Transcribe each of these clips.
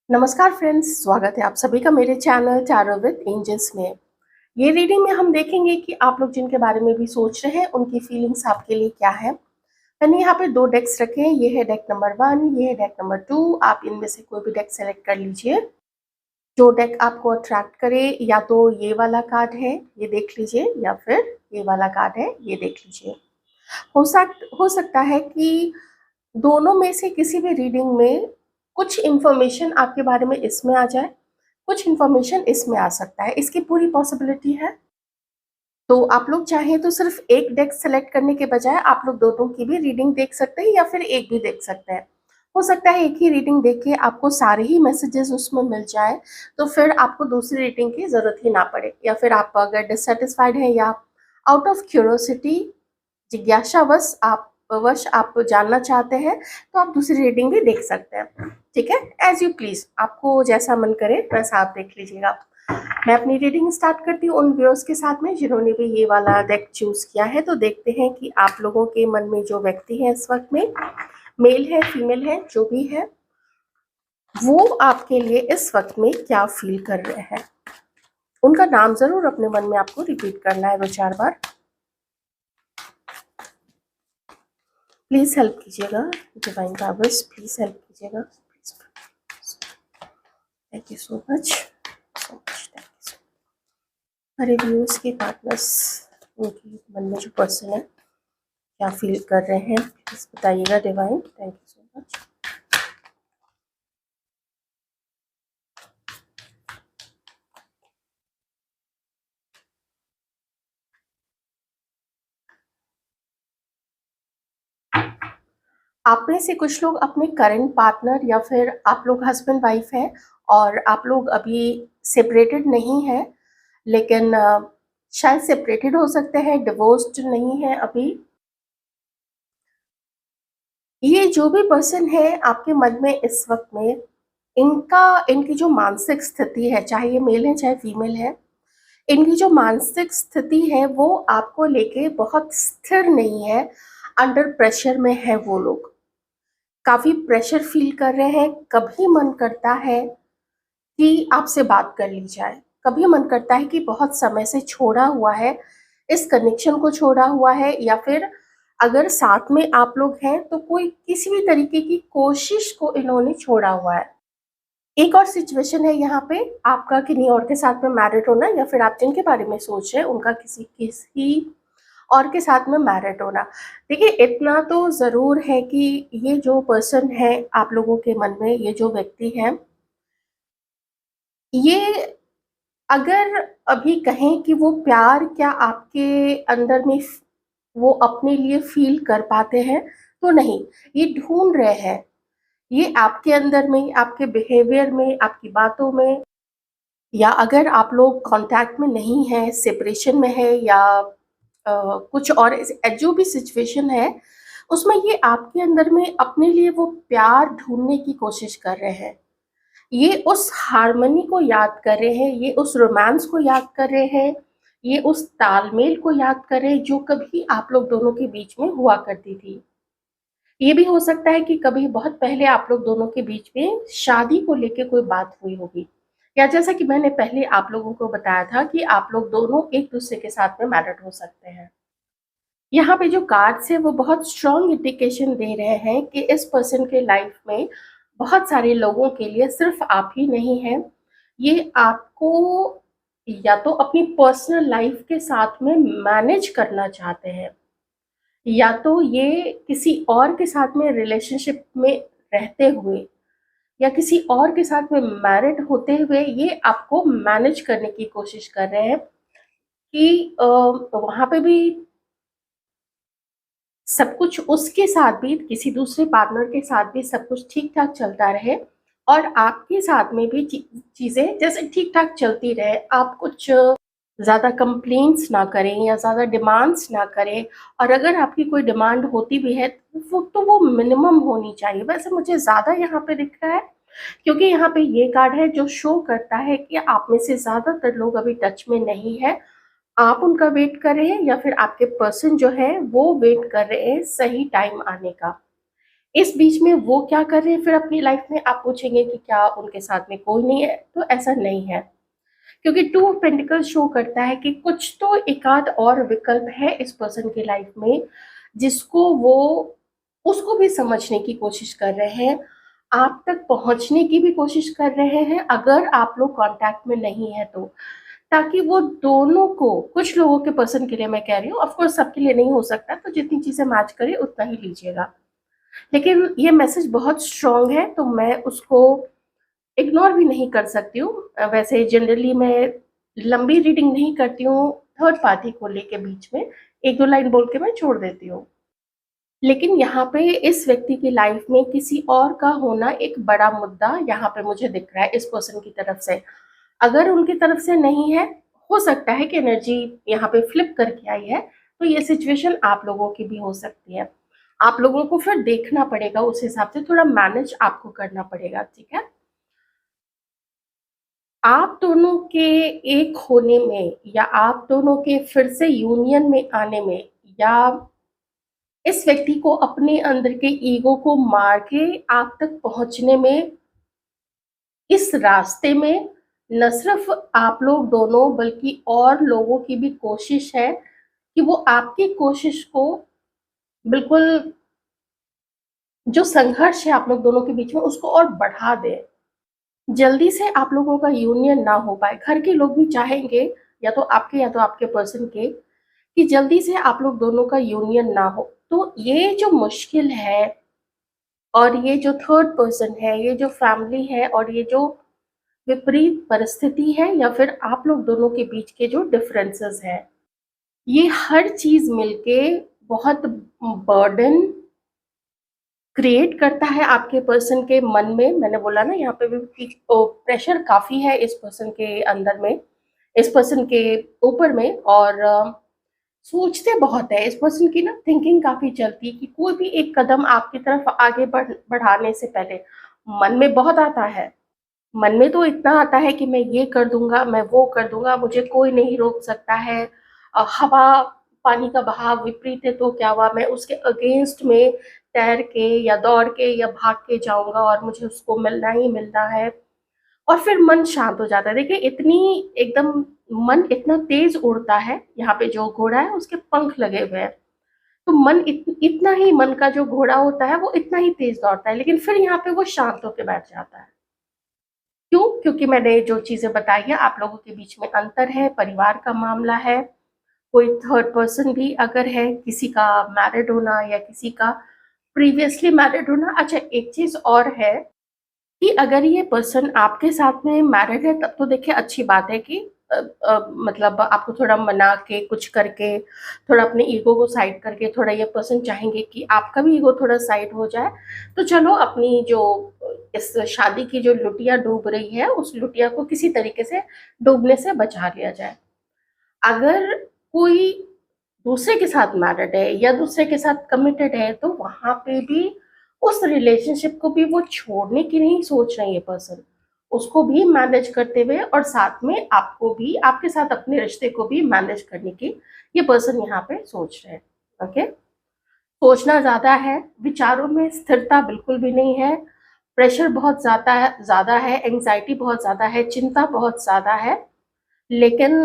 नमस्कार फ्रेंड्स, स्वागत है आप सभी का मेरे चैनल टैरो विद एंजल्स में। ये रीडिंग में हम देखेंगे कि आप लोग जिनके बारे में भी सोच रहे हैं उनकी फीलिंग्स आपके लिए क्या है। मैंने यहाँ पे 2 डेक्स रखे हैं। ये है डेक नंबर 1, ये है डेक नंबर 2। आप इनमें से कोई भी डेक सेलेक्ट कर लीजिए। जो डेक आपको अट्रैक्ट करे, या तो ये वाला कार्ड है, ये देख लीजिए, या फिर ये वाला कार्ड है, ये देख लीजिए। हो सकता है कि दोनों में से किसी भी रीडिंग में कुछ इन्फॉर्मेशन आपके बारे में इसमें आ जाए, कुछ इन्फॉर्मेशन इसमें आ सकता है। इसकी पूरी पॉसिबिलिटी है। तो आप लोग चाहें तो सिर्फ एक डेक सेलेक्ट करने के बजाय आप लोग दोनों की भी रीडिंग देख सकते हैं, या फिर एक भी देख सकते हैं। हो सकता है एक ही रीडिंग देख के आपको सारे ही मैसेजेस उसमें मिल जाए, तो फिर आपको दूसरी रीडिंग की ज़रूरत ही ना पड़े। या फिर आप अगर डिससेटिस्फाइड हैं, या आउट ऑफ क्यूरोसिटी, जिज्ञासावश आप जानना चाहते हैं, तो आप दूसरी रीडिंग भी देख सकते हैं। ठीक है, एज यू प्लीज, आपको जैसा मन करे वैसा आप देख लीजिएगा। मैं अपनी रीडिंग स्टार्ट करती हूँ उन व्यूअर्स के साथ में जिन्होंने भी ये वाला डेक चूज किया है। तो देखते हैं कि आप लोगों के मन में जो व्यक्ति है इस वक्त में, मेल है फीमेल है, जो भी है, वो आपके लिए इस वक्त में क्या फील कर रहे हैं। उनका नाम जरूर अपने मन में आपको रिपीट करना है 2-4 बार। प्लीज हेल्प कीजिएगा, डिवाइन पावर्स प्लीज हेल्प कीजिएगा। Thank you so much, so much, thank you so much. हमारे व्यूअर्स के पार्टनर्स, उनके मन में जो पर्सन है क्या फील कर रहे हैं, प्लीज बताइएगा divine. Thank you so much. आप में से कुछ लोग अपने करंट पार्टनर, या फिर आप लोग हस्बैंड वाइफ हैं और आप लोग अभी सेपरेटेड नहीं है, लेकिन शायद सेपरेटेड हो सकते हैं, डिवोर्स्ड नहीं है अभी। ये जो भी पर्सन है आपके मन में इस वक्त में, इनकी जो मानसिक स्थिति है, चाहे ये मेल है चाहे फीमेल है, इनकी जो मानसिक स्थिति है वो आपको लेके बहुत स्थिर नहीं है, अंडर प्रेशर में है। वो लोग काफी प्रेशर फील कर रहे हैं। कभी मन करता है कि आपसे बात कर ली जाए, कभी मन करता है कि बहुत समय से छोड़ा हुआ है, इस कनेक्शन को छोड़ा हुआ है, या फिर अगर साथ में आप लोग हैं तो कोई किसी भी तरीके की कोशिश को इन्होंने छोड़ा हुआ है। एक और सिचुएशन है यहाँ पे, आपका किन्हीं और के साथ में मैरिड होना, या फिर आप जिनके बारे में सोच रहे हैं उनका किसी किसी और के साथ में मैरिड होना। देखिए, इतना तो ज़रूर है कि ये जो पर्सन है आप लोगों के मन में, ये जो व्यक्ति है, ये अगर अभी कहें कि वो प्यार क्या आपके अंदर में वो अपने लिए फील कर पाते हैं, तो नहीं। ये ढूंढ रहे हैं, ये आपके अंदर में, आपके बिहेवियर में, आपकी बातों में, या अगर आप लोग कांटेक्ट में नहीं है, सेपरेशन में है, या कुछ और जो भी सिचुएशन है उसमें ये आपके अंदर में अपने लिए वो प्यार ढूंढने की कोशिश कर रहे हैं। ये उस हार्मनी को याद कर रहे हैं, ये उस रोमांस को याद कर रहे हैं, ये उस तालमेल को याद कर रहे हैं जो कभी आप लोग दोनों के बीच में हुआ करती थी। ये भी हो सकता है कि कभी बहुत पहले आप लोग दोनों के बीच में शादी को लेके कोई बात हुई होगी, या जैसा कि मैंने पहले आप लोगों को बताया था कि आप लोग दोनों एक दूसरे के साथ में मैरिड हो सकते हैं। यहाँ पे जो कार्ड्स है वो बहुत स्ट्रॉन्ग इंडिकेशन दे रहे हैं कि इस पर्सन के लाइफ में बहुत सारे लोगों के लिए सिर्फ आप ही नहीं हैं। ये आपको या तो अपनी पर्सनल लाइफ के साथ में मैनेज करना चाहते हैं, या तो ये किसी और के साथ में रिलेशनशिप में रहते हुए, या किसी और के साथ में मैरिड होते हुए ये आपको मैनेज करने की कोशिश कर रहे हैं कि वहाँ पे भी सब कुछ, उसके साथ भी, किसी दूसरे पार्टनर के साथ भी सब कुछ ठीक ठाक चलता रहे, और आपके साथ में भी चीज़ें जैसे ठीक ठाक चलती रहे। आप कुछ ज़्यादा कंप्लेंट्स ना करें या ज़्यादा डिमांड्स ना करें, और अगर आपकी कोई डिमांड होती भी है तो वो मिनिमम होनी चाहिए। वैसे मुझे ज़्यादा यहाँ पे दिख रहा है, क्योंकि यहाँ पे ये कार्ड है जो शो करता है कि आप में से ज़्यादातर लोग अभी टच में नहीं है। आप उनका वेट कर रहे हैं, या फिर आपके पर्सन जो है वो वेट कर रहे हैं सही टाइम आने का। इस बीच में वो क्या कर रहे हैं फिर अपनी लाइफ में, आप पूछेंगे कि क्या उनके साथ में कोई नहीं है? तो ऐसा नहीं है, क्योंकि टू ऑफ पेंटिकल्स शो करता है कि कुछ तो एकाध और विकल्प है इस पर्सन की लाइफ में, जिसको वो उसको भी समझने की कोशिश कर रहे हैं, आप तक पहुंचने की भी कोशिश कर रहे हैं अगर आप लोग कांटेक्ट में नहीं है तो, ताकि वो दोनों को, कुछ लोगों के पर्सन के लिए मैं कह रही हूँ, ऑफ कोर्स सबके लिए नहीं हो सकता, तो जितनी चीजें मैच करे उतना ही लीजिएगा। लेकिन ये मैसेज बहुत स्ट्रांग है तो मैं उसको इग्नोर भी नहीं कर सकती हूँ। वैसे जनरली मैं लंबी रीडिंग नहीं करती हूँ थर्ड पार्टी को लेके, बीच में एक दो लाइन बोल के मैं छोड़ देती हूँ। लेकिन यहाँ पे इस व्यक्ति की लाइफ में किसी और का होना एक बड़ा मुद्दा यहाँ पे मुझे दिख रहा है इस पर्सन की तरफ से। अगर उनकी तरफ से नहीं है, हो सकता है कि एनर्जी यहाँ पे फ्लिप करके आई है, तो ये सिचुएशन आप लोगों की भी हो सकती है। आप लोगों को फिर देखना पड़ेगा, उस हिसाब से थोड़ा मैनेज आपको करना पड़ेगा, ठीक है? आप दोनों के एक होने में या आप दोनों के फिर से यूनियन में आने में, या इस व्यक्ति को अपने अंदर के ईगो को मार के आप तक पहुंचने में, इस रास्ते में न सिर्फ आप लोग दोनों बल्कि और लोगों की भी कोशिश है कि वो आपकी कोशिश को बिल्कुल, जो संघर्ष है आप लोग दोनों के बीच में, उसको और बढ़ा दे। जल्दी से आप लोगों का यूनियन ना हो पाए, घर के लोग भी चाहेंगे, या तो आपके पर्सन के, कि जल्दी से आप लोग दोनों का यूनियन ना हो। तो ये जो मुश्किल है, और ये जो थर्ड पर्सन है, ये जो फैमिली है, और ये जो विपरीत परिस्थिति है, या फिर आप लोग दोनों के बीच के जो डिफरेंसेस हैं, ये हर चीज मिलके बहुत बर्डन क्रिएट करता है आपके पर्सन के मन में। मैंने बोला ना, यहाँ पे भी प्रेशर काफी है इस पर्सन के अंदर में, इस पर्सन के ऊपर में, और सोचते बहुत है इस पर्सन की ना, थिंकिंग काफी चलती है कि कोई भी एक कदम आपकी तरफ आगे बढ़ाने से पहले मन में बहुत आता है। मन में तो इतना आता है कि मैं ये कर दूंगा, मैं वो कर दूंगा, मुझे कोई नहीं रोक सकता है, हवा पानी का बहाव विपरीत है तो क्या हुआ, मैं उसके अगेंस्ट में तैर के या दौड़ के या भाग के जाऊंगा और मुझे उसको मिलना ही मिलना है। और फिर मन शांत हो जाता है। देखिए, इतनी एकदम मन इतना तेज उड़ता है, यहाँ पे जो घोड़ा है उसके पंख लगे हुए हैं, तो मन इतना ही, मन का जो घोड़ा होता है वो इतना ही तेज दौड़ता है, लेकिन फिर यहाँ पे वो शांत होकर बैठ जाता है। क्यों? क्योंकि मैंने जो चीजें बताई है, आप लोगों के बीच में अंतर है, परिवार का मामला है, कोई थर्ड पर्सन भी अगर है, किसी का मैरिड होना या किसी का प्रीवियसली मैरिड होना। अच्छा, एक चीज और है कि अगर ये पर्सन आपके साथ में मैरिड है, तब तो देखिए अच्छी बात है कि मतलब आपको थोड़ा मना के, कुछ करके, थोड़ा अपने ईगो को साइड करके, थोड़ा ये पर्सन चाहेंगे कि आपका भी ईगो थोड़ा साइड हो जाए, तो चलो अपनी जो इस शादी की जो लुटिया डूब रही है, उस लुटिया को किसी तरीके से डूबने से बचा लिया जाए। अगर कोई दूसरे के साथ मैरिड है या दूसरे के साथ कमिटेड है, तो वहां पे भी उस रिलेशनशिप को भी वो छोड़ने की नहीं सोच रहे हैं पर्सन, उसको भी मैनेज करते हुए, और साथ में आपको भी, आपके साथ अपने रिश्ते को भी मैनेज करने की ये पर्सन यहाँ पे सोच रहे हैं। ओके, सोचना ज्यादा है, विचारों में स्थिरता बिल्कुल भी नहीं है, प्रेशर बहुत ज्यादा है, एंग्जाइटी बहुत ज्यादा है, चिंता बहुत ज्यादा है। लेकिन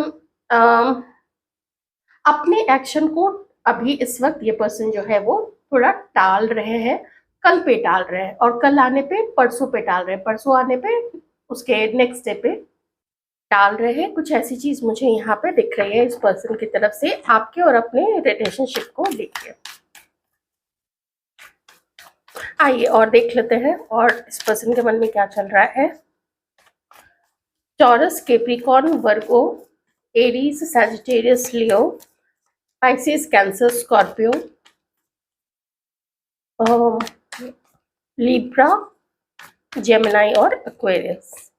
अपने एक्शन को अभी इस वक्त ये पर्सन जो है वो थोड़ा टाल रहे हैं, कल पे टाल रहे हैं, और कल आने पे, परसों पे टाल रहे हैं, परसों आने पे, उसके नेक्स्ट डे पे टाल रहे हैं। कुछ ऐसी चीज मुझे यहाँ पे दिख रही है इस पर्सन की तरफ से आपके और अपने रिलेशनशिप को लेके। आइए और देख लेते हैं और इस पर्सन के मन में क्या चल रहा है। Taurus, Capricorn, Virgo, Aries, Sagittarius, Leo, Pisces, Cancer, Scorpio, Libra, Gemini और एक्वेरियस।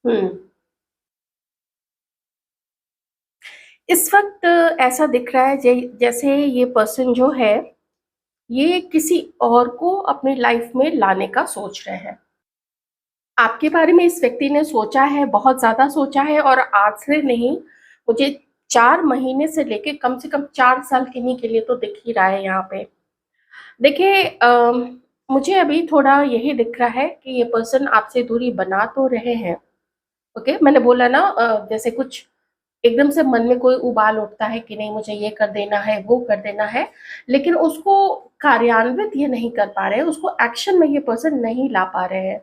हम्म इस वक्त ऐसा दिख रहा है जैसे ये पर्सन जो है, ये किसी और को अपनी लाइफ में लाने का सोच रहे हैं। आपके बारे में इस व्यक्ति ने सोचा है, बहुत ज़्यादा सोचा है और आज से नहीं, मुझे 4 महीने से लेके कम से कम 4 साल किन्हीं के लिए तो दिख ही रहा है यहाँ पे। देखिए मुझे अभी थोड़ा यही दिख रहा है कि ये पर्सन आपसे दूरी बना तो रहे हैं, ओके? मैंने बोला ना जैसे कुछ एकदम से मन में कोई उबाल उठता है कि नहीं मुझे ये कर देना है, वो कर देना है, लेकिन उसको कार्यान्वित ये नहीं कर पा रहे हैं, उसको एक्शन में ये पर्सन नहीं ला पा रहे हैं।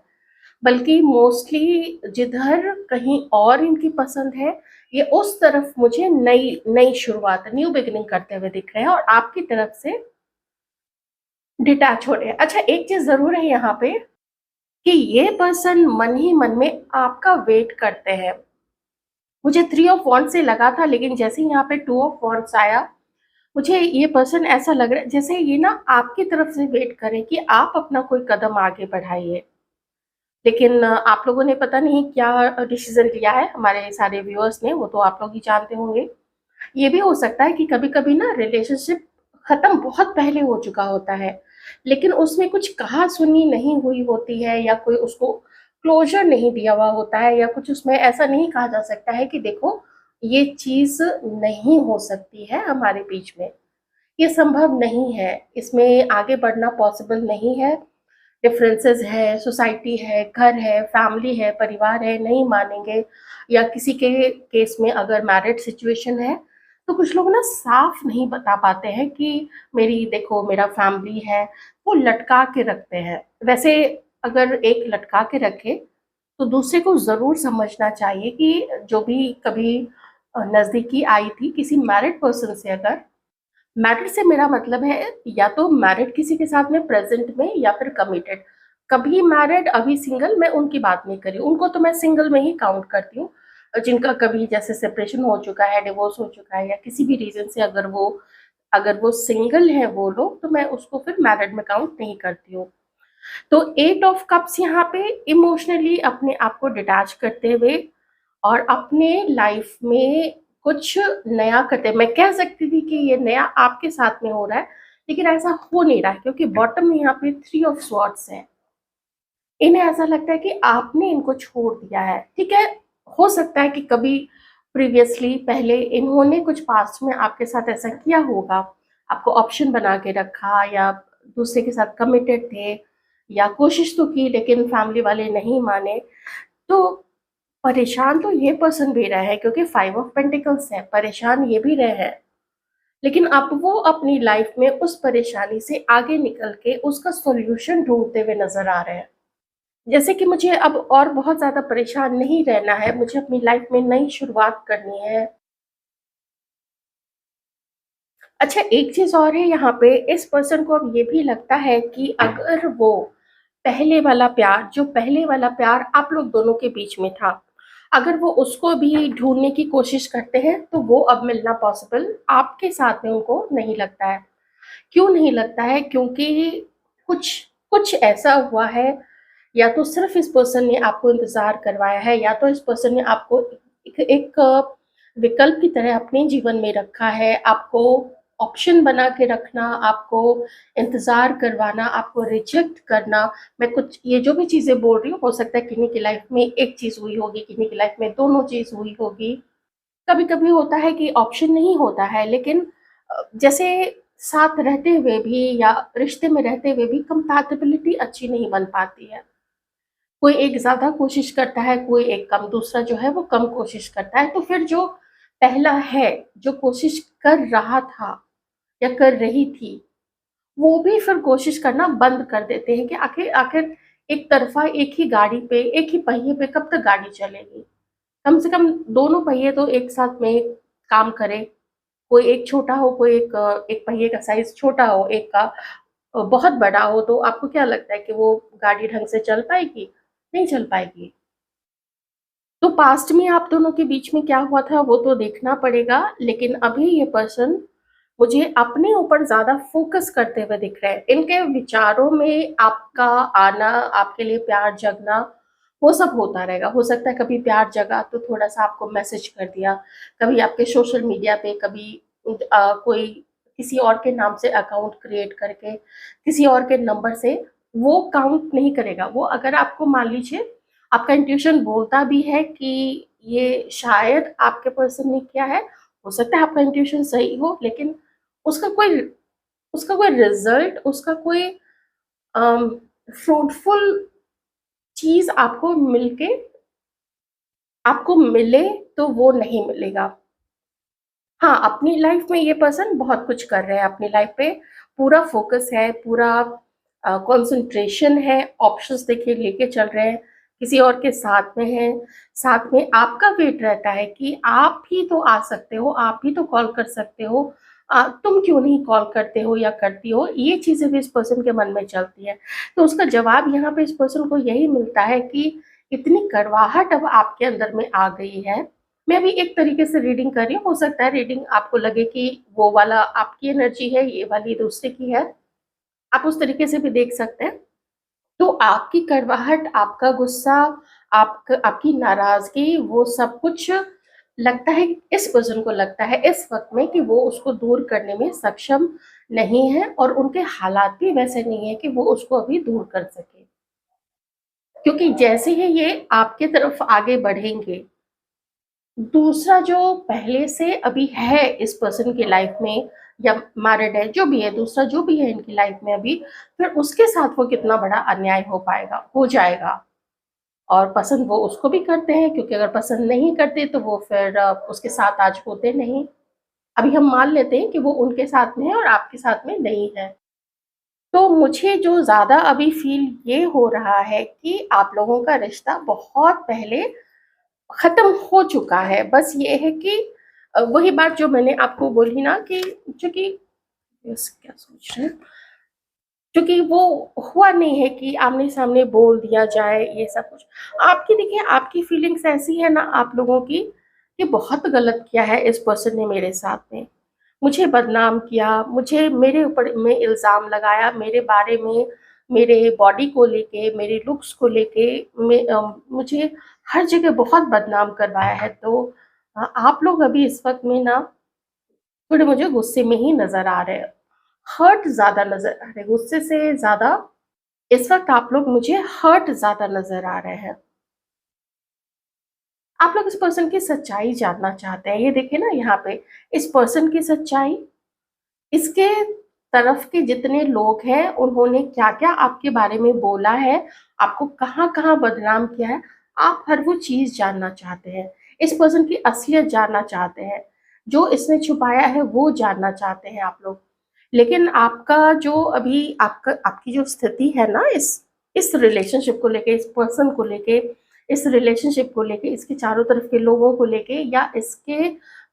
बल्कि मोस्टली जिधर कहीं और इनकी पसंद है, ये उस तरफ मुझे नई नई शुरुआत, न्यू बिगिनिंग करते हुए दिख रहे हैं और आपकी तरफ से डिटैच हो रहे हैं। अच्छा, एक चीज़ ज़रूर है यहाँ पे कि ये पर्सन मन ही मन में आपका वेट करते हैं। मुझे 3 ऑफ वॉन्ड्स से लगा था, लेकिन जैसे ही यहाँ पे 2 ऑफ वॉन्ड्स आया, मुझे ये पर्सन ऐसा लग रहा है जैसे ये ना आपकी तरफ से वेट करें कि आप अपना कोई कदम आगे बढ़ाइए। लेकिन आप लोगों ने पता नहीं क्या डिसीज़न लिया है, हमारे सारे व्यूअर्स ने, वो तो आप लोग ही जानते होंगे। ये भी हो सकता है कि कभी-कभी ना रिलेशनशिप खत्म बहुत पहले हो चुका होता है, लेकिन उसमें कुछ कहा-सुनी नहीं हुई होती है या कोई उसको क्लोज़र नहीं दिया हुआ होता है या कुछ उसमें ऐसा नहीं कहा जा सकता है कि देखो, ये चीज़ नहीं हो सकती है हमारे बीच में, ये संभव नहीं है, इसमें आगे बढ़ना पॉसिबल नहीं है। डिफरेंसेस है, सोसाइटी है, घर है, फैमिली है, परिवार है, नहीं मानेंगे, या किसी के केस में अगर मैरिड सिचुएशन है, तो कुछ लोग ना साफ नहीं बता पाते हैं कि मेरी देखो मेरा फैमिली है, वो लटका के रखते हैं। वैसे अगर एक लटका के रखे, तो दूसरे को ज़रूर समझना चाहिए कि जो भी कभी नज़दीकी आई थी किसी मैरिड पर्सन से, अगर मैरिड से मेरा मतलब है या तो मैरिड किसी के साथ में प्रेजेंट में या फिर कमिटेड, कभी मैरिड अभी सिंगल, मैं उनकी बात नहीं कर रही, उनको तो मैं सिंगल में ही काउंट करती हूँ। जिनका कभी जैसे सेपरेशन हो चुका है, डिवोर्स हो चुका है या किसी भी रीजन से अगर वो सिंगल है वो लोग, तो मैं उसको फिर मैरिड में काउंट नहीं करती हूँ। तो 8 ऑफ कप्स यहाँ पे इमोशनली अपने आप को डिटैच करते हुए और अपने लाइफ में कुछ नया करते, मैं कह सकती थी कि ये नया आपके साथ में हो रहा है, लेकिन ऐसा हो नहीं रहा है क्योंकि बॉटम में यहाँ पे 3 ऑफ स्वॉर्ड्स है। इन्हें ऐसा लगता है कि आपने इनको छोड़ दिया है, ठीक है? हो सकता है कि कभी प्रीवियसली पहले इन्होंने कुछ पास्ट में आपके साथ ऐसा किया होगा, आपको ऑप्शन बना के रखा या दूसरे के साथ कमिटेड थे या कोशिश तो की लेकिन फैमिली वाले नहीं माने। तो परेशान तो ये पर्सन भी रहे हैं क्योंकि 5 ऑफ पेंटिकल्स है, परेशान ये भी रहे हैं। लेकिन अब वो अपनी लाइफ में उस परेशानी से आगे निकल के उसका सॉल्यूशन ढूँढते हुए नज़र आ रहे हैं। जैसे कि मुझे अब और बहुत ज़्यादा परेशान नहीं रहना है, मुझे अपनी लाइफ में नई शुरुआत करनी है। अच्छा, एक चीज़ और है यहाँ पे, इस पर्सन को अब ये भी लगता है कि अगर वो पहले वाला प्यार आप लोग दोनों के बीच में था, अगर वो उसको भी ढूँढने की कोशिश करते हैं, तो वो अब मिलना पॉसिबल आपके साथ में उनको नहीं लगता है। क्यों नहीं लगता है? क्योंकि कुछ कुछ ऐसा हुआ है, या तो सिर्फ़ इस पर्सन ने आपको इंतज़ार करवाया है, या तो इस पर्सन ने आपको एक विकल्प की तरह अपने जीवन में रखा है, आपको ऑप्शन बना के रखना, आपको इंतज़ार करवाना, आपको रिजेक्ट करना। मैं कुछ ये जो भी चीज़ें बोल रही हूँ, हो सकता है किन्हीं की लाइफ़ में एक चीज़ हुई होगी, किन्हीं की लाइफ़ में दोनों चीज़ हुई होगी। कभी-कभी होता है कि ऑप्शन नहीं होता है, लेकिन जैसे साथ रहते हुए भी या रिश्ते में रहते हुए भी कंपैटिबिलिटी अच्छी नहीं बन पाती है। कोई एक ज़्यादा कोशिश करता है, कोई एक कम, दूसरा जो है वो कम कोशिश करता है, तो फिर जो पहला है, जो कोशिश कर रहा था या कर रही थी, वो भी फिर कोशिश करना बंद कर देते हैं कि आखिर आखिर एक तरफ़ा एक ही गाड़ी पे, एक ही पहिए पे कब तक गाड़ी चलेगी? कम से कम दोनों पहिए तो एक साथ में काम करें। कोई एक छोटा हो, कोई एक पहिए का साइज़ छोटा हो, एक का बहुत बड़ा हो, तो आपको क्या लगता है कि वो गाड़ी ढंग से चल पाएगी? नहीं चल पाएगी। तो पास्ट में आप दोनों के बीच में क्या हुआ था वो तो देखना पड़ेगा, लेकिन अभी ये पर्सन मुझे अपने ऊपर ज़्यादा फ़ोकस करते हुए दिख रहे हैं। इनके विचारों में आपका आना, आपके लिए प्यार जगना, वो सब होता रहेगा। हो सकता है कभी प्यार जगा तो थोड़ा-सा आपको मैसेज कर दिया, कभी आपके सोशल मीडिया पे, कभी कोई किसी और के नाम से अकाउंट क्रिएट करके, किसी और के नंबर से, वो काउंट नहीं करेगा। वो अगर आपको मान लीजिए आपका इंट्यूशन बोलता भी है कि ये शायद आपके पर्सन ने किया है। हो सकता है आपका इंट्यूशन सही हो, लेकिन उसका कोई उसका कोई रिजल्ट, उसका कोई फ्रूटफुल चीज आपको मिले तो वो नहीं मिलेगा। हाँ, अपनी लाइफ में ये पर्सन बहुत कुछ कर रहे हैं, अपनी लाइफ पे पूरा फोकस है, पूरा कंसंट्रेशन है, ऑप्शंस देखिए लेके चल रहे हैं, किसी और के साथ में हैं, साथ में आपका वेट रहता है कि आप ही तो आ सकते हो, आप ही तो कॉल कर सकते हो, तुम क्यों नहीं कॉल करते हो या करती हो, ये चीज़ें भी इस पर्सन के मन में चलती है। तो उसका जवाब यहाँ पे इस पर्सन को यही मिलता है कि इतनी कड़वाहट अब आपके अंदर में आ गई है। मैं अभी एक तरीके से रीडिंग कर रही हूँ, हो सकता है रीडिंग आपको लगे कि वो वाला आपकी एनर्जी है, ये वाली दूसरे की है, आप उस तरीके से भी देख सकते हैं। तो आपकी कड़वाहट, आपका गुस्सा, आपकी नाराजगी, वो सब कुछ लगता है, इस पर्सन को लगता है इस वक्त में कि वो उसको दूर करने में सक्षम नहीं है, और उनके हालात भी वैसे नहीं है कि वो उसको अभी दूर कर सके। क्योंकि जैसे ही ये आपके तरफ आगे बढ़ेंगे, दूसरा जो पहले से अभी है इस पर्सन की लाइफ में, या मैरिड है, जो भी है, दूसरा जो भी है इनकी लाइफ में अभी, फिर उसके साथ वो कितना बड़ा अन्याय हो जाएगा। और पसंद वो उसको भी करते हैं, क्योंकि अगर पसंद नहीं करते तो वो फिर उसके साथ आज होते नहीं। अभी हम मान लेते हैं कि वो उनके साथ में है और आपके साथ में नहीं है। तो मुझे जो ज़्यादा अभी फ़ील ये हो रहा है कि आप लोगों का रिश्ता बहुत पहले ख़त्म हो चुका है। बस ये है कि वही बात जो मैंने आपको बोली ना, कि चूँकि क्या सोच रहे हैं, क्योंकि वो हुआ नहीं है कि आमने-सामने बोल दिया जाए ये सब कुछ। आपकी देखिए, आपकी फीलिंग्स ऐसी है ना आप लोगों की, कि बहुत गलत किया है इस पर्सन ने मेरे साथ में। मुझे बदनाम किया, मुझे मेरे ऊपर में इल्ज़ाम लगाया, मेरे बारे में, मेरे बॉडी को लेके, मेरे लुक्स को लेके मुझे हर जगह बहुत बदनाम करवाया है। तो आप लोग अभी इस वक़्त में ना थोड़े मुझे गुस्से में ही नज़र आ रहे हैं। हर्ट ज़्यादा नज़र आ रहे हैं, गुस्से से ज़्यादा इस वक़्त आप लोग मुझे हर्ट ज़्यादा नज़र आ रहे हैं। आप लोग इस पर्सन की सच्चाई जानना चाहते हैं। ये देखिए ना यहाँ पे, इस पर्सन की सच्चाई, इसके तरफ के जितने लोग हैं, उन्होंने क्या-क्या आपके बारे में बोला है, आपको कहाँ-कहाँ बदनाम किया है, आप हर वो चीज़ जानना चाहते हैं। इस पर्सन की असलियत जानना चाहते हैं। जो इसने छुपाया है, वो जानना चाहते हैं आप लोग। लेकिन आपका जो अभी आपकी जो स्थिति है ना, इस रिलेशनशिप को लेके, इस पर्सन को लेके, इस रिलेशनशिप को लेके, इसके चारों तरफ के लोगों को लेके, या इसके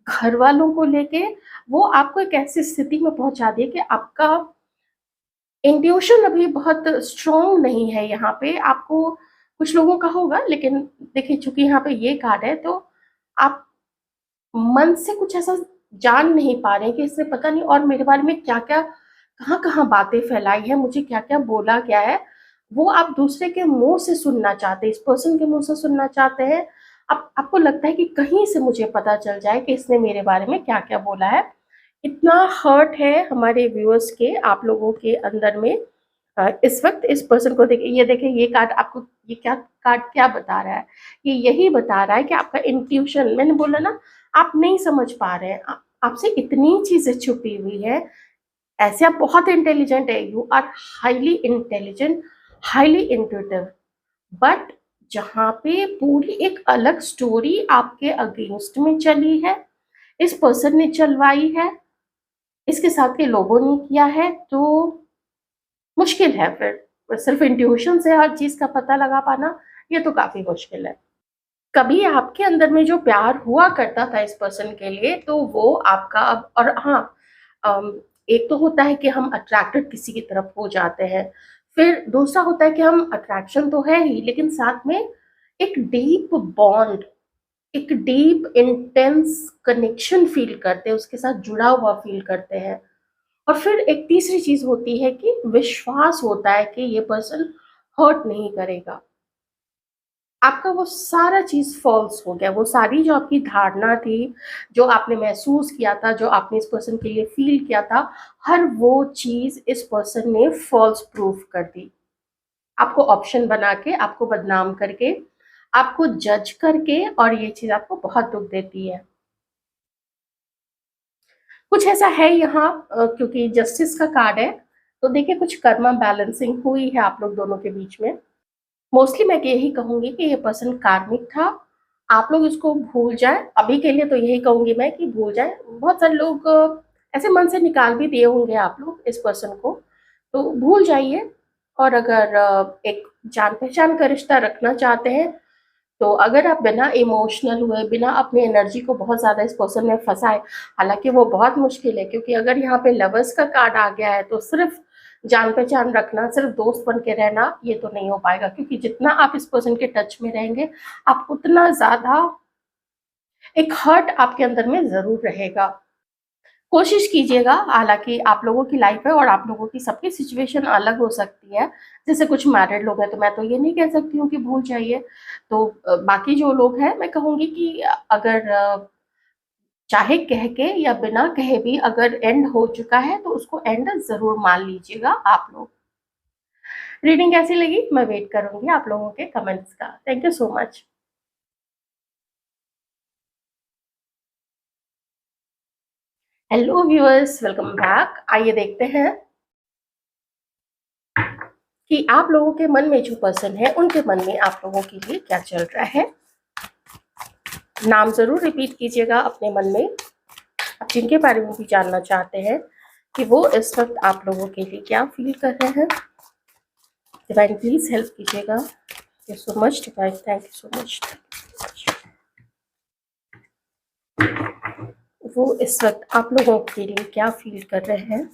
घरवालों को लेके, वो आपको एक ऐसी स्थिति में पहुँचा दिए कि आपका इंट्यूशन अभी बहुत स्ट्रॉन्ग नहीं है यहाँ पे। आपको कुछ लोगों का होगा, लेकिन देखिए चूँकि यहाँ पे ये कार्ड है, तो आप मन से कुछ ऐसा जान नहीं पा रहे हैं कि इसने पता नहीं और मेरे बारे में क्या-क्या, कहाँ-कहाँ बातें फैलाई हैं, मुझे क्या-क्या बोला गया है, वो आप दूसरे के मुँह से सुनना चाहते हैं, इस पर्सन के मुँह से सुनना चाहते हैं। आपको लगता है कि कहीं से मुझे पता चल जाए कि इसने मेरे बारे में क्या-क्या बोला है। इतना हर्ट है हमारे व्यूअर्स के, आप लोगों के अंदर में इस वक़्त इस पर्सन को देखिए, ये देखिए ये कार्ड आपको, ये क्या कार्ड क्या बता रहा है? ये यही बता रहा है कि आपका इंट्यूशन, मैंने बोला ना, आप नहीं समझ पा रहे हैं। आपसे इतनी चीज़ें छुपी हुई हैं, ऐसे आप बहुत इंटेलिजेंट है, you are highly intelligent, highly intuitive, but जहाँ पे पूरी एक अलग स्टोरी आपके अगेंस्ट में चली है, इस पर्सन ने चलवाई है, इसके साथ के लोगों ने किया है, तो मुश्किल है फिर सिर्फ इंट्यूशन से हर चीज़ का पता लगा पाना, ये तो काफ़ी मुश्किल है। कभी आपके अंदर में जो प्यार हुआ करता था इस पर्सन के लिए, तो वो आपका अब, और हाँ, एक तो होता है कि हम अट्रैक्टेड किसी की तरफ हो जाते हैं, फिर दूसरा होता है कि हम अट्रैक्शन तो है ही, लेकिन साथ में एक डीप बॉन्ड, एक डीप इंटेंस कनेक्शन फ़ील करते हैं, उसके साथ जुड़ा हुआ फ़ील करते हैं। और फिर एक तीसरी चीज़ होती है कि विश्वास होता है कि ये पर्सन हर्ट नहीं करेगा। आपका वो सारा चीज़ फ़ॉल्स हो गया, वो सारी जो आपकी धारणा थी, जो आपने महसूस किया था, जो आपने इस पर्सन के लिए फ़ील किया था, हर वो चीज़ इस पर्सन ने फ़ॉल्स प्रूफ कर दी। आपको ऑप्शन बना के, आपको बदनाम करके, आपको जज करके, और ये चीज़ आपको बहुत दुःख देती है। कुछ ऐसा है यहाँ क्योंकि जस्टिस का कार्ड है, तो देखिए कुछ कर्मा बैलेंसिंग हुई है आप लोग दोनों के बीच में। मोस्टली मैं यही कहूँगी कि ये पर्सन कार्मिक था, आप लोग इसको भूल जाएँ, अभी के लिए तो यही कहूँगी मैं कि भूल जाएँ। बहुत सारे लोग ऐसे मन से निकाल भी दिए होंगे आप लोग इस पर्सन को, तो भूल जाइए। और अगर एक जान-पहचान का रिश्ता रखना चाहते हैं, तो अगर आप बिना इमोशनल हुए, बिना अपनी एनर्जी को बहुत ज़्यादा इस पर्सन में फँसाए, हालाँकि वो बहुत मुश्किल है क्योंकि अगर यहाँ पे लवर्स का कार्ड आ गया है, तो सिर्फ़ जान-पहचान रखना, सिर्फ़ दोस्त बन के रहना, ये तो नहीं हो पाएगा क्योंकि जितना आप इस पर्सन के टच में रहेंगे, आप उतना ज़्यादा एक हर्ट आपके अंदर में ज़रूर रहेगा। कोशिश कीजिएगा, हालाँकि आप लोगों की लाइफ़ है और आप लोगों की सबकी सिचुएशन अलग हो सकती है। जैसे कुछ मैरिड लोग हैं, तो मैं तो ये नहीं कह सकती हूँ कि भूल जाइए। तो बाकी जो लोग हैं, मैं कहूँगी कि अगर चाहे कह के या बिना कहे भी अगर एंड हो चुका है, तो उसको एंड ज़रूर मान लीजिएगा आप लोग। रीडिंग कैसी लगी? मैं वेट करूँगी आप लोगों के कमेंट्स का। Thank you so much. Hello viewers, welcome back. आइए देखते हैं कि आप लोगों के मन में जो पर्सन है, उनके मन में आप लोगों के लिए क्या चल रहा है। नाम ज़रूर रिपीट कीजिएगा अपने मन में, आप जिनके बारे में भी जानना चाहते हैं कि वो इस वक़्त आप लोगों के लिए क्या फ़ील कर रहे हैं। डिवाइन प्लीज़ हेल्प कीजिएगा। Thank you so much divine, thank you so much. वो इस वक़्त आप लोगों के लिए क्या फ़ील कर रहे हैं।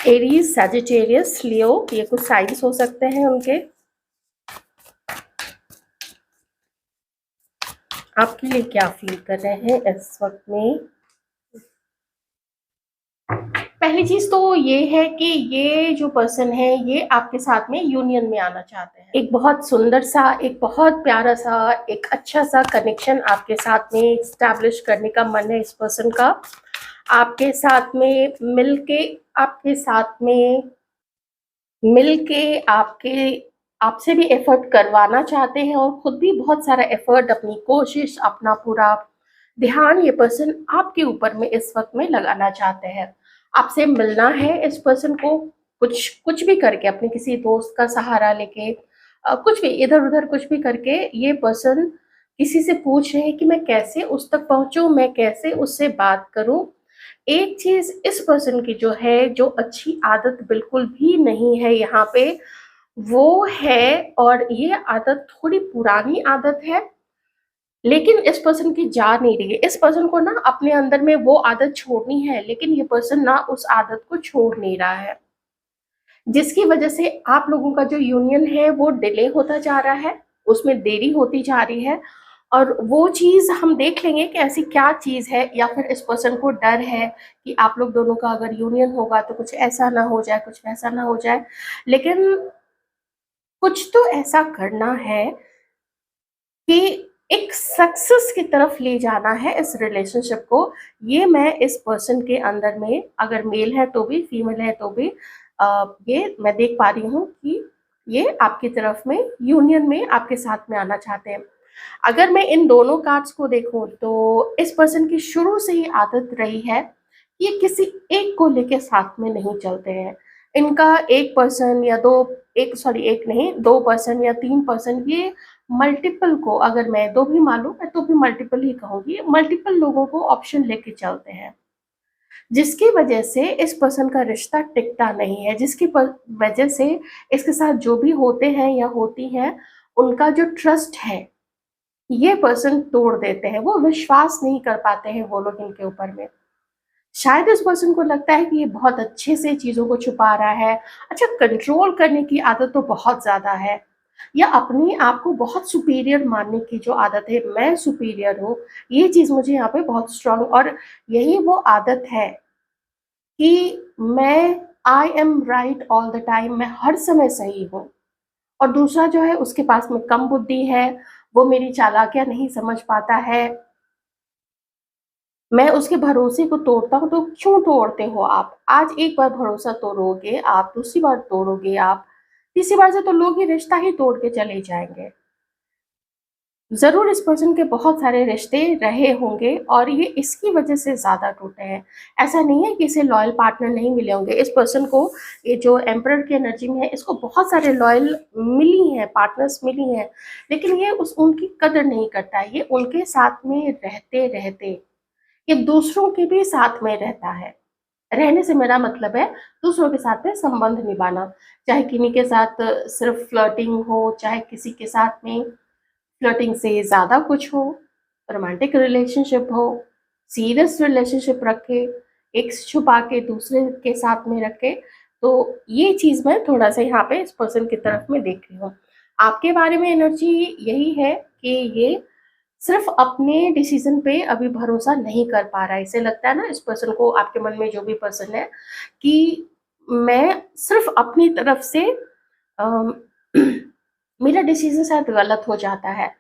एरीज़, सैजिटेरियस, लियो, ये कुछ साइन्स हो सकते हैं उनके। आपके लिए क्या फ़ील कर रहे हैं इस वक़्त में। पहली चीज़ तो ये है कि ये जो पर्सन है, ये आपके साथ में यूनियन में आना चाहते हैं। एक बहुत सुंदर सा, एक बहुत प्यारा सा, एक अच्छा सा कनेक्शन आपके साथ में एस्टैब्लिश करने का मन है इस पर्सन का। आपके साथ में मिलके, आपके साथ में मिलके आपके आपसे भी एफर्ट करवाना चाहते हैं और खुद भी बहुत सारा एफर्ट, अपनी कोशिश, अपना पूरा ध्यान ये पर्सन आपके ऊपर में इस वक़्त में लगाना चाहते हैं। आपसे मिलना है इस पर्सन को, कुछ कुछ भी करके, अपने किसी दोस्त का सहारा लेके, कुछ भी इधर-उधर कुछ भी करके ये पर्सन किसी से पूछ रहे हैं कि मैं कैसे उस तक पहुँचूँ, मैं कैसे उससे बात करूँ। एक चीज़ इस पर्सन की जो है, जो अच्छी आदत बिल्कुल भी नहीं है यहाँ पे, वो है, और ये आदत थोड़ी पुरानी आदत है, लेकिन इस पर्सन की जा नहीं रही है। इस पर्सन को ना अपने अंदर में वो आदत छोड़नी है, लेकिन ये पर्सन ना उस आदत को छोड़ नहीं रहा है। जिसकी वजह से आप लोगों का जो यूनियन है वो डिले होता जा रहा है, उसमें देरी होती जा रही है। और वो चीज़ हम देख लेंगे कि ऐसी क्या चीज़ है, या फिर इस पर्सन को डर है कि आप लोग दोनों का अगर यूनियन होगा तो कुछ ऐसा ना हो जाए, कुछ वैसा ना हो जाए। लेकिन कुछ तो ऐसा करना है कि एक सक्सेस की तरफ ले जाना है इस रिलेशनशिप को। ये मैं इस पर्सन के अंदर में, अगर मेल है तो भी, फीमेल है तो भी, ये मैं देख पा रही हूँ कि ये आपकी तरफ में यूनियन में आपके साथ में आना चाहते हैं। अगर मैं इन दोनों कार्ड्स को देखूं तो इस पर्सन की शुरू से ही आदत रही है कि ये किसी एक को लेके साथ में नहीं चलते हैं। इनका एक पर्सन या दो, एक सॉरी एक नहीं, दो पर्सन या तीन पर्सन, ये मल्टीपल को, अगर मैं दो भी मान लूँ, मैं तो भी मल्टीपल ही कहूँगी, मल्टीपल लोगों को ऑप्शन लेके चलते हैं। जिसकी वजह से इस पर्सन का रिश्ता टिकता नहीं है, जिसकी वजह से इसके साथ जो भी होते हैं या होती हैं, उनका जो ट्रस्ट है ये पर्सन तोड़ देते हैं। वो विश्वास नहीं कर पाते हैं वो लोग इनके ऊपर में। शायद इस पर्सन को लगता है कि ये बहुत अच्छे से चीज़ों को छुपा रहा है। अच्छा, कंट्रोल करने की आदत तो बहुत ज़्यादा है, या अपने आप को बहुत सुपीरियर मानने की जो आदत है, मैं सुपीरियर हूँ, ये चीज़ मुझे यहाँ पे बहुत स्ट्रॉन्ग, और यही वो आदत है कि मैं I am right all the time, मैं हर समय सही हूँ। और दूसरा जो है, उसके पास में कम बुद्धि है, वो मेरी चालाकियाँ नहीं समझ पाता है। मैं उसके भरोसे को तोड़ता हूँ, तो क्यों तोड़ते हो आप? आज एक बार भरोसा तोड़ोगे आप, दूसरी बार तोड़ोगे आप, तीसरी बार से तो लोग ये रिश्ता ही तोड़ के चले जाएँगे। ज़रूर इस पर्सन के बहुत सारे रिश्ते रहे होंगे और ये इसकी वजह से ज़्यादा टूटे हैं। ऐसा नहीं है कि इसे लॉयल पार्टनर नहीं मिले होंगे। इस पर्सन को, ये जो एम्परर की एनर्जी में है, इसको बहुत सारे लॉयल मिली हैं, पार्टनर्स मिली हैं, लेकिन ये उस उनकी कदर नहीं करता है। ये उनके साथ में रहते-रहते, ये दूसरों के भी साथ में रहता है। रहने से मेरा मतलब है दूसरों के साथ में संबंध निभाना, चाहे किन्हीं के साथ सिर्फ़ फ्लर्टिंग हो, चाहे किसी के साथ में फ्लर्टिंग से ज़्यादा कुछ हो, रोमांटिक रिलेशनशिप हो, सीरियस रिलेशनशिप रखे, एक से छुपा के दूसरे के साथ में रखे, तो ये चीज़ मैं थोड़ा-सा यहाँ पे इस पर्सन की तरफ में देख रही हूँ। आपके बारे में एनर्जी यही है कि ये सिर्फ़ अपने डिसीज़न पे अभी भरोसा नहीं कर पा रहा है। इसे लगता है ना, इस पर्सन को, आपके मन में जो भी पर्सन है, कि मैं सिर्फ़ अपनी तरफ से अम, मेरा डिसीज़न शायद गलत हो जाता है।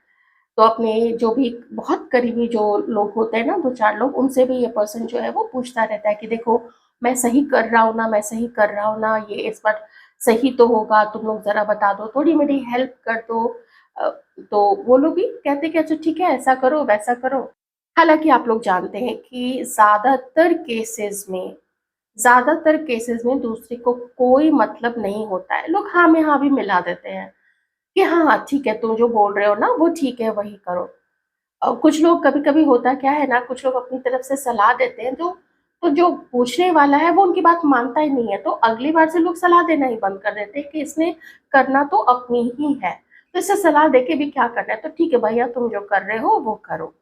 तो अपने जो भी बहुत करीबी जो लोग होते हैं ना, 2-4 लोग, उनसे भी ये पर्सन जो है वो पूछता रहता है कि देखो, मैं सही कर रहा हूँ ना, मैं सही कर रहा हूँ ना, ये इस बार सही तो होगा, तुम लोग ज़रा बता दो, थोड़ी मेरी हेल्प कर दो। अ, तो वो लोग भी कहते हैं कि अच्छा ठीक है, ऐसा करो, वैसा करो। हालाँकि आप लोग जानते हैं कि ज़्यादातर केसेज़ में दूसरे को कोई मतलब नहीं होता है। लोग हाँ में हाँ भी मिला देते हैं कि हाँ, हाँ, ठीक है, तुम जो बोल रहे हो ना वो ठीक है, वही करो। कुछ लोग, कभी-कभी होता क्या है ना, कुछ लोग अपनी तरफ से सलाह देते हैं, तो जो पूछने वाला है वो उनकी बात मानता ही नहीं है, तो अगली बार से लोग सलाह देना ही बंद कर देते हैं कि इसने करना तो अपनी ही है, तो इसे सलाह देके भी क्या करना है, तो ठीक है भैया, तुम जो कर रहे हो वो करो।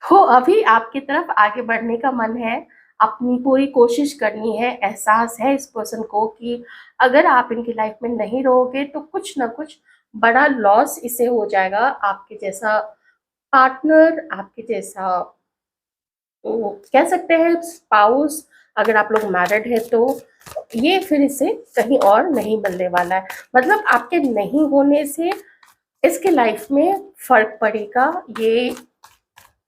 हो, अभी आपकी तरफ आगे बढ़ने का मन है, अपनी पूरी कोशिश करनी है, एहसास है इस पर्सन को कि अगर आप इनकी लाइफ में नहीं रहोगे तो कुछ ना कुछ बड़ा लॉस इसे हो जाएगा। आपके जैसा पार्टनर, आपके जैसा, कह सकते हैं स्पाउस, अगर आप लोग मैरिड है तो ये फिर इसे कहीं और नहीं मिलने वाला है। मतलब आपके नहीं होने से इसके लाइफ में फर्क पड़ेगा। ये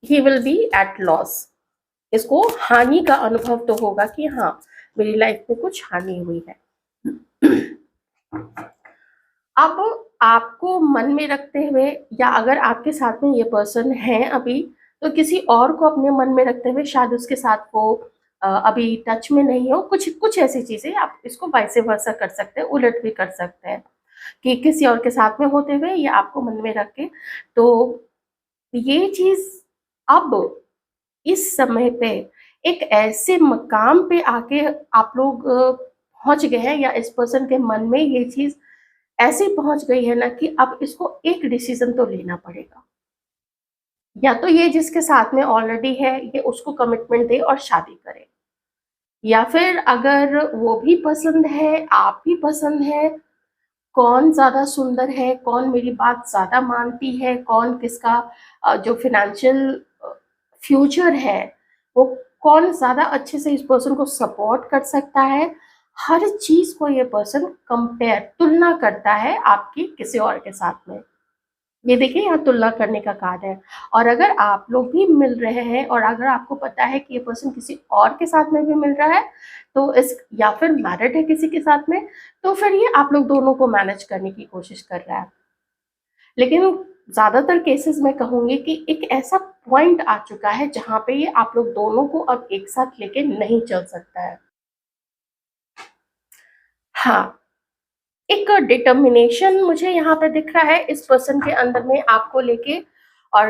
ही विल बी एट लॉस। इसको हानि का अनुभव तो होगा कि हाँ, मेरी लाइफ में कुछ हानि हुई है। अब आपको मन में रखते हुए, या अगर आपके साथ में ये पर्सन है अभी, तो किसी और को अपने मन में रखते हुए शायद उसके साथ वो अभी टच में नहीं हो। कुछ कुछ ऐसी चीज़ें आप इसको वाइस वर्सा कर सकते हैं, उलट भी कर सकते हैं कि किसी और के साथ में होते हुए ये आपको मन में रख के। तो ये चीज़ अब इस समय पे एक ऐसे मकाम पे आके आप लोग पहुँच गए हैं, या इस पर्सन के मन में ये चीज़ ऐसी पहुँच गई है ना कि अब इसको एक डिसीज़न तो लेना पड़ेगा। या तो ये जिसके साथ में ऑलरेडी है, ये उसको कमिटमेंट दे और शादी करे, या फिर अगर वो भी पसंद है, आप भी पसंद है, कौन ज़्यादा सुंदर है, कौन मेरी बात ज़्यादा मानती है, कौन किसका जो फ़ाइनेंशियल फ्यूचर है, वो कौन ज़्यादा अच्छे से इस पर्सन को सपोर्ट कर सकता है, हर चीज़ को ये पर्सन कंपेयर, तुलना करता है आपकी किसी और के साथ में। ये देखिए, यहाँ तुलना करने का कार्ड है। और अगर आप लोग भी मिल रहे हैं और अगर आपको पता है कि ये पर्सन किसी और के साथ में भी मिल रहा है, तो इस, या फिर मैरिड है किसी के साथ में, तो फिर ये आप लोग दोनों को मैनेज करने की कोशिश कर रहा है। लेकिन ज़्यादातर केसेस मैं कहूँगी कि एक ऐसा पॉइंट आ चुका है जहाँ पे ये आप लोग दोनों को अब एक साथ लेके नहीं चल सकता है। हाँ, एक डिटर्मिनेशन मुझे यहाँ पे दिख रहा है इस पर्सन के अंदर में आपको लेके, और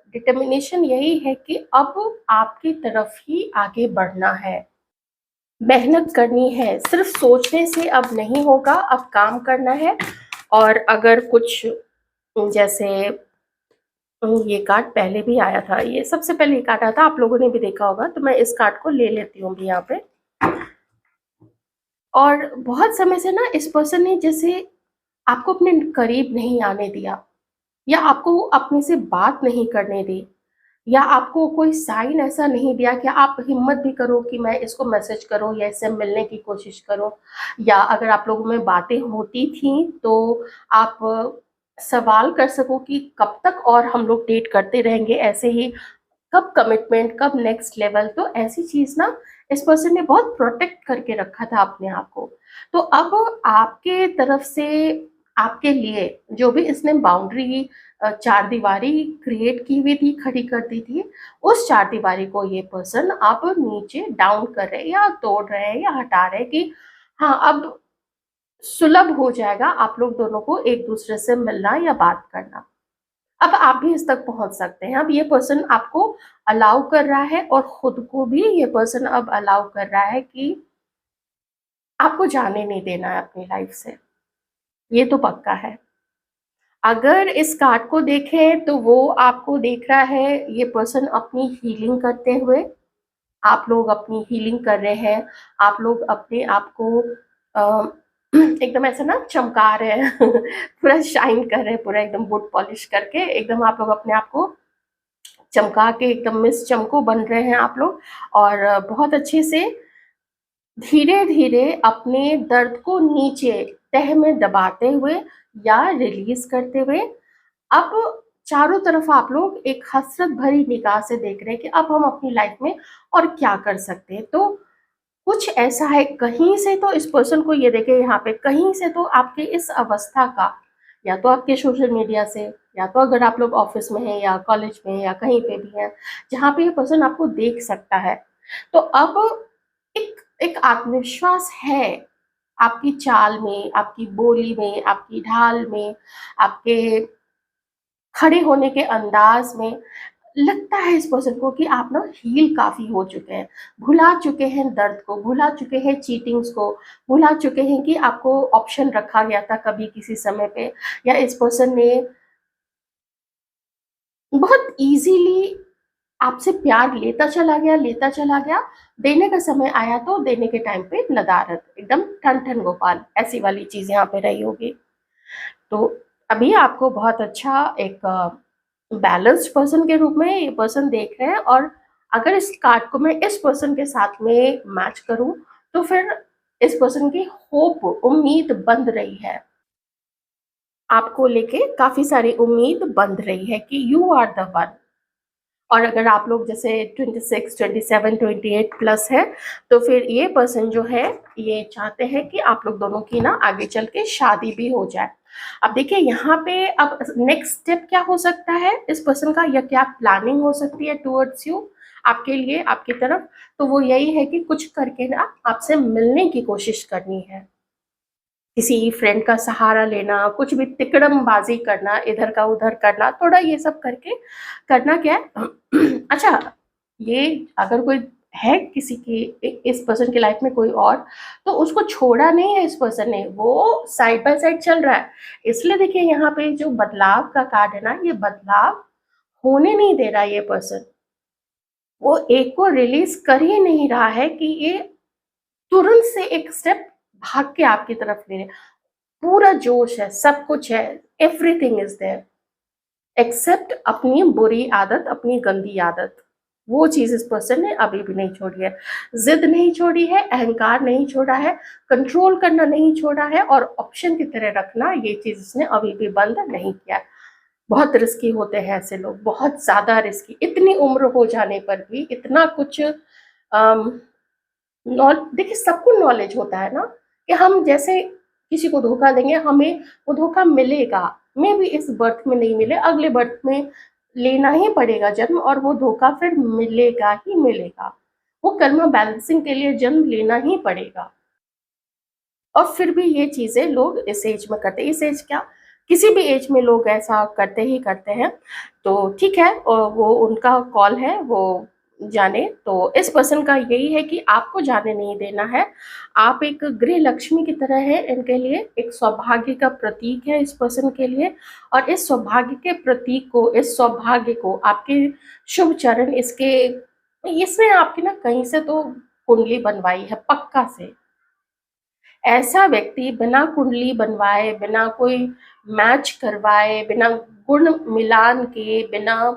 डिटर्मिनेशन यही है कि अब आपकी तरफ ही आगे बढ़ना है, मेहनत करनी है, सिर्फ सोचने से अब नहीं होगा, अब काम करना है। और अगर कुछ, जैसे ये कार्ड पहले भी आया था, ये सबसे पहले ये कार्ड आया था, आप लोगों ने भी देखा होगा, तो मैं इस कार्ड को ले लेती हूँ अभी यहाँ पे। और बहुत समय से ना इस पर्सन ने जैसे आपको अपने करीब नहीं आने दिया, या आपको अपने से बात नहीं करने दी, या आपको कोई साइन ऐसा नहीं दिया कि आप हिम्मत भी करो कि मैं इसको मैसेज करूं या इससे मिलने की कोशिश करूं, या अगर आप लोगों में बातें होती थी तो आप सवाल कर सको कि कब तक और हम लोग डेट करते रहेंगे ऐसे ही, कब कमिटमेंट, कब नेक्स्ट लेवल। तो ऐसी चीज ना इस पर्सन ने बहुत प्रोटेक्ट करके रखा था अपने आप को। तो अब आपके तरफ से आपके लिए जो भी इसने बाउंड्री, चार दीवारी क्रिएट की हुई थी, खड़ी कर दी थी, उस चार दीवारी को ये पर्सन अब नीचे डाउन कर रहे हैं या तोड़ रहे हैं या हटा रहे हैं कि हाँ अब सुलभ हो जाएगा आप लोग दोनों को एक दूसरे से मिलना या बात करना। अब आप भी इस तक पहुंच सकते हैं। अब ये पर्सन आपको अलाउ कर रहा है और खुद को भी ये पर्सन अब अलाउ कर रहा है कि आपको जाने नहीं देना है अपनी लाइफ से। ये तो पक्का है। अगर इस कार्ड को देखें तो वो आपको देख रहा है ये पर्सन अपनी हीलिंग करते हुए, आप लोग अपनी हीलिंग कर रहे हैं, आप लोग अपने आप को एकदम ऐसा ना चमका रहे हैं पूरा शाइन कर रहे हैं, पूरा एकदम वुड पॉलिश करके एकदम आप लोग अपने आप को चमका के एकदम मिस चमको बन रहे हैं आप लोग। और बहुत अच्छे से धीरे धीरे अपने दर्द को नीचे तह में दबाते हुए या रिलीज करते हुए अब चारों तरफ आप लोग एक हसरत भरी निगाह से देख रहे हैं कि अब हम अपनी लाइफ में और क्या कर सकते हैं। तो कुछ ऐसा है, कहीं से तो इस पर्सन को ये देखे यहाँ पे, कहीं से तो आपके इस अवस्था का, या तो आपके सोशल मीडिया से, या तो अगर आप लोग ऑफिस में हैं या कॉलेज में या कहीं पे भी हैं जहाँ पे ये पर्सन आपको देख सकता है, तो अब एक एक आत्मविश्वास है आपकी चाल में, आपकी बोली में, आपकी ढाल में, आपके खड़े होने के अंदाज में। लगता है इस पर्सन को कि आप ना हील काफी हो चुके हैं, भुला चुके हैं दर्द को, भुला चुके हैं चीटिंग्स को, भुला चुके हैं कि आपको ऑप्शन रखा गया था कभी किसी समय पे, या इस पर्सन ने बहुत इजीली आपसे प्यार लेता चला गया, देने का समय आया तो देने के टाइम पे नदारद, एकदम ठन ठन गोपाल, ऐसी वाली चीज यहाँ पे रही होगी। तो अभी आपको बहुत अच्छा एक बैलेंस्ड पर्सन के रूप में ये पर्सन देख रहे हैं। और अगर इस कार्ड को मैं इस पर्सन के साथ में मैच करूं तो फिर इस पर्सन की होप, उम्मीद बंध रही है, आपको लेके काफी सारी उम्मीद बंध रही है कि यू आर द वन। और अगर आप लोग जैसे 26, 27, 28 प्लस है तो फिर ये पर्सन जो है ये चाहते हैं कि आप लोग दोनों की ना आगे चल के शादी भी हो जाए। अब देखिए यहाँ पे अब नेक्स्ट स्टेप क्या हो सकता है इस पर्सन का, या क्या प्लानिंग हो सकती है टुवर्ड्स यू, आपके लिए, आपकी तरफ। तो वो यही है कि कुछ करके ना आपसे मिलने की कोशिश करनी है, किसी फ्रेंड का सहारा लेना, कुछ भी तिकड़मबाजी करना, इधर का उधर करना, थोड़ा ये सब करके करना क्या है अच्छा, ये अगर कोई है किसी की इस पर्सन की लाइफ में कोई और, तो उसको छोड़ा नहीं है इस पर्सन ने, वो साइड बाय साइड चल रहा है। इसलिए देखिए यहाँ पे जो बदलाव का कार्ड है ना, ये बदलाव होने नहीं दे रहा ये पर्सन, वो एक को रिलीज कर ही नहीं रहा है कि ये तुरंत से एक स्टेप भाग के आपकी तरफ ले रहे। पूरा जोश है, सब कुछ है, एवरीथिंग इज देयर एक्सेप्ट अपनी बुरी आदत, अपनी गंदी आदत। वो चीज इस पर्सन ने अभी भी नहीं छोड़ी है, जिद नहीं छोड़ी है, अहंकार नहीं छोड़ा है, कंट्रोल करना नहीं छोड़ा है, और ऑप्शन की तरह रखना ये चीज इसने अभी भी बंद नहीं किया है। बहुत रिस्की होते हैं ऐसे लोग, बहुत ज्यादा रिस्की, इतनी उम्र हो जाने पर भी इतना कुछ। देखिए सबको नॉलेज होता है ना कि हम जैसे किसी को धोखा देंगे हमें वो धोखा मिलेगा, मे भी इस बर्थ में नहीं मिले, अगले बर्थ में लेना ही पड़ेगा जन्म, और वो धोखा फिर मिलेगा ही मिलेगा। वो कर्मा बैलेंसिंग के लिए जन्म लेना ही पड़ेगा। और फिर भी ये चीजें लोग इस एज में करते हैं, इस एज क्या, किसी भी एज में लोग ऐसा करते ही करते हैं। तो ठीक है, और वो उनका कॉल है, वो जाने। तो इस पर्सन का यही है कि आपको जाने नहीं देना है, आप एक गृह लक्ष्मी की तरह है इनके लिए, एक सौभाग्य का प्रतीक है इस पर्सन के लिए। और इस सौभाग्य के प्रतीक को, इस सौभाग्य को आपके शुभ चरण, इसके इसमें आपकी ना कहीं से तो कुंडली बनवाई है पक्का से। ऐसा व्यक्ति बिना कुंडली बनवाए, बिना कोई मैच करवाए, बिना गुण मिलान के, बिना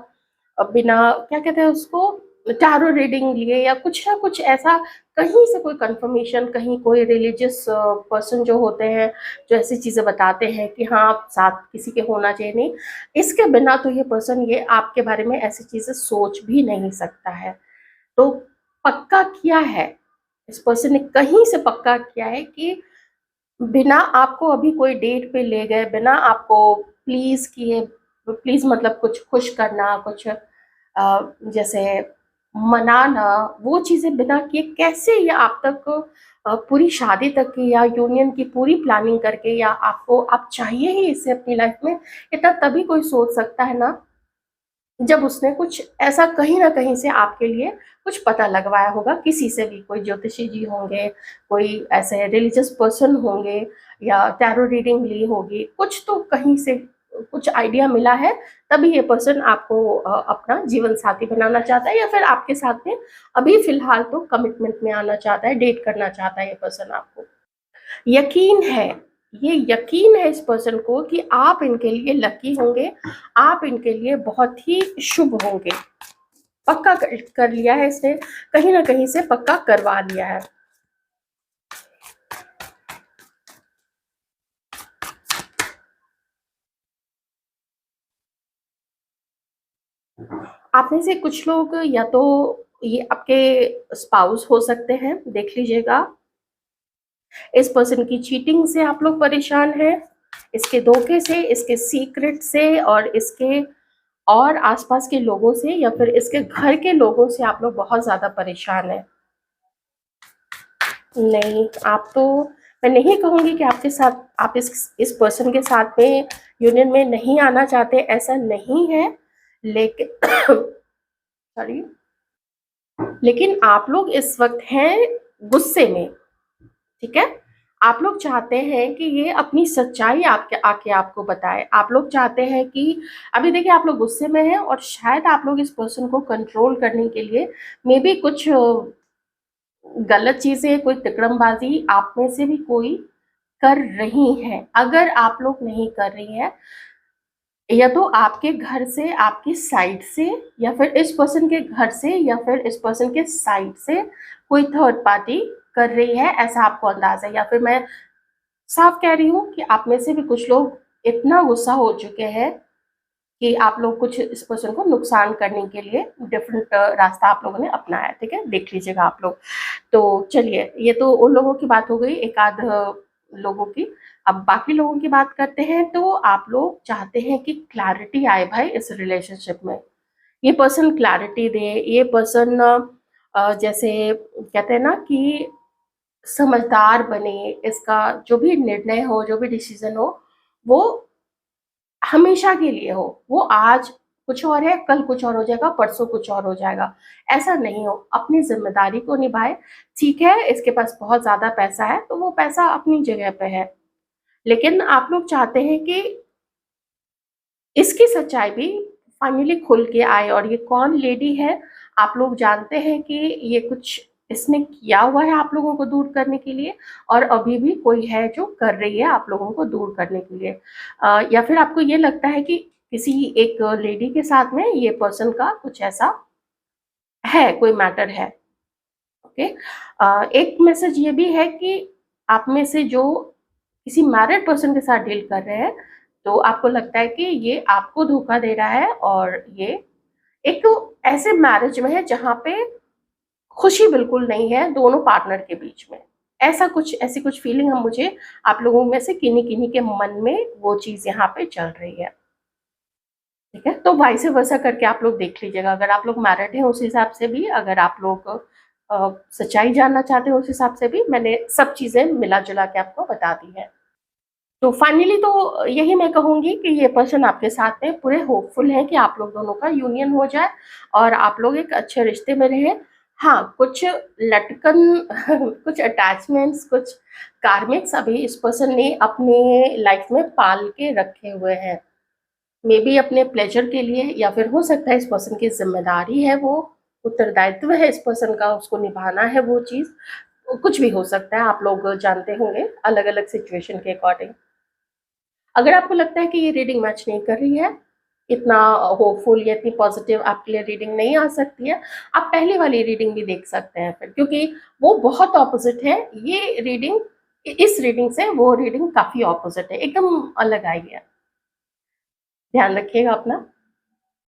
बिना क्या कहते हैं उसको, टैरो रीडिंग लिए या कुछ ना कुछ ऐसा, कहीं से कोई कंफर्मेशन, कहीं कोई रिलीजियस पर्सन जो होते हैं, जो ऐसी चीज़ें बताते हैं कि हाँ साथ किसी के होना चाहिए, नहीं, इसके बिना तो ये पर्सन ये आपके बारे में ऐसी चीज़ें सोच भी नहीं सकता है। तो पक्का किया है, इस पर्सन ने कहीं से पक्का किया है कि बिना आपको अभी कोई डेट पे ले गए, बिना आपको प्लीज किए, प्लीज मतलब कुछ खुश करना, कुछ जैसे मनाना, वो चीजें बिना किए कैसे ये आप तक पूरी शादी तक की या यूनियन की पूरी प्लानिंग करके, या आपको आप चाहिए ही इसे अपनी लाइफ में, इतना तभी कोई सोच सकता है ना, जब उसने कुछ ऐसा कहीं न कहीं से आपके लिए कुछ पता लगवाया होगा, किसी से भी, कोई ज्योतिषी जी होंगे, कोई ऐसे रिलीजियस पर्सन होंगे, या टैरो रीडिंग ली होगी, कुछ तो कहीं से कुछ आइडिया मिला है, तभी ये पर्सन आपको अपना जीवन साथी बनाना चाहता है, या फिर आपके साथ में अभी फ़िलहाल तो कमिटमेंट में आना चाहता है, डेट करना चाहता है ये पर्सन आपको। यकीन है, ये यकीन है इस पर्सन को कि आप इनके लिए लकी होंगे, आप इनके लिए बहुत ही शुभ होंगे। पक्का कर लिया है इसने, कहीं ना कहीं से पक्का करवा लिया है। आप में से कुछ लोग या तो ये आपके स्पाउस हो सकते हैं, देख लीजिएगा। इस पर्सन की चीटिंग से आप लोग परेशान हैं, इसके धोखे से, इसके सीक्रेट से, और इसके और आसपास के लोगों से, या फिर इसके घर के लोगों से आप लोग बहुत ज़्यादा परेशान हैं। नहीं, आप तो, मैं नहीं कहूँगी कि आपके साथ, आप इस पर्सन के साथ में यूनियन में नहीं आना चाहते, ऐसा नहीं है, लेकिन सॉरी, लेकिन आप लोग इस वक़्त हैं गुस्से में, ठीक है? आप लोग चाहते हैं कि ये अपनी सच्चाई आपके आके आपको बताए। आप लोग चाहते हैं कि अभी देखिए आप लोग गुस्से में हैं, और शायद आप लोग इस पर्सन को कंट्रोल करने के लिए मे बी कुछ गलत चीज़ें, कोई तिकड़मबाज़ी आप में से भी कोई कर रही हैं। अगर आप लोग नहीं कर रही हैं, या तो आपके घर से, आपकी साइड से, या फिर इस पर्सन के घर से, या फिर इस पर्सन के साइड से कोई थर्ड पार्टी कर रही है, ऐसा आपको अंदाज़ है। या फिर मैं साफ कह रही हूँ कि आप में से भी कुछ लोग इतना गुस्सा हो चुके हैं कि आप लोग कुछ इस पर्सन को नुकसान करने के लिए डिफरेंट रास्ता आप लोगों ने अपनाया है, ठीक है? देख लीजिएगा आप लोग। तो चलिए, ये तो उन लोगों की बात हो गई, एक आध लोगों की। अब बाकी लोगों की बात करते हैं। तो आप लोग चाहते हैं कि क्लैरिटी आए भाई इस रिलेशनशिप में, ये पर्सन क्लैरिटी दे, ये पर्सन जैसे कहते हैं ना कि समझदार बने, इसका जो भी निर्णय हो, जो भी डिसीजन हो, वो हमेशा के लिए हो। वो आज कुछ और है, कल कुछ और हो जाएगा, परसों कुछ और हो जाएगा, ऐसा नहीं हो। अपनी ज़िम्मेदारी को निभाए। ठीक है, इसके पास बहुत ज़्यादा पैसा है, तो वो पैसा अपनी जगह पे है। लेकिन आप लोग चाहते हैं कि इसकी सच्चाई भी फाइनली खुल के आए, और ये कौन लेडी है, आप लोग जानते हैं कि ये कुछ इसने किया हुआ है आप लोगों को दूर करने के लिए, और अभी भी कोई है जो कर रही है आप लोगों को दूर करने के लिए। या फिर आपको ये लगता है कि किसी एक लेडी के साथ में ये पर्सन का कुछ ऐसा है, कोई मैटर है। ओके। एक मैसेज ये भी है कि आप में से जो किसी मैरिड पर्सन के साथ डील कर रहे हैं, तो आपको लगता है कि ये आपको धोखा दे रहा है, और ये एक तो ऐसे मैरिज में है जहाँ पे खुशी बिल्कुल नहीं है दोनों पार्टनर के बीच में। ऐसा कुछ, ऐसी कुछ फीलिंग हम मुझे आप लोगों में से किन्हीं-किन्हीं के मन में वो चीज़ यहाँ पे चल रही है। ठीक है? तो वाइस वर्सा करके आप लोग देख लीजिएगा। अगर आप लोग मैरिड हैं उस हिसाब से भी, अगर आप लोग सच्चाई जानना चाहते हैं उस हिसाब से भी, मैंने सब चीज़ें मिला-जुला के आपको बता दी है। तो फाइनली तो यही मैं कहूँगी कि ये पर्सन आपके साथ में पूरे होपफुल हैं कि आप लोग दोनों का यूनियन हो जाए, और आप लोग एक अच्छे रिश्ते में रहें। हाँ, कुछ लटकन कुछ अटैचमेंट्स, कुछ कार्मिक्स अभी इस पर्सन ने अपने लाइफ में पाल के रखे हुए हैं। मे बी अपने प्लेज़र के लिए, या फिर हो सकता है इस पर्सन की ज़िम्मेदारी है वो, उत्तरदायित्व है इस पर्सन का, उसको निभाना है वो चीज़। कुछ भी हो सकता है, आप लोग जानते होंगे अलग-अलग सिचुएशन के अकॉर्डिंग। अगर आपको लगता है कि ये रीडिंग मैच नहीं कर रही है, इतना होपफुल या इतनी पॉजिटिव आपके लिए रीडिंग नहीं आ सकती है। आप पहले वाली रीडिंग भी देख सकते हैं फिर, क्योंकि वो बहुत ऑपोजिट है। ये रीडिंग इस रीडिंग से वो रीडिंग काफ़ी ऑपोजिट है, एकदम अलग आई है। ध्यान रखिएगा अपना।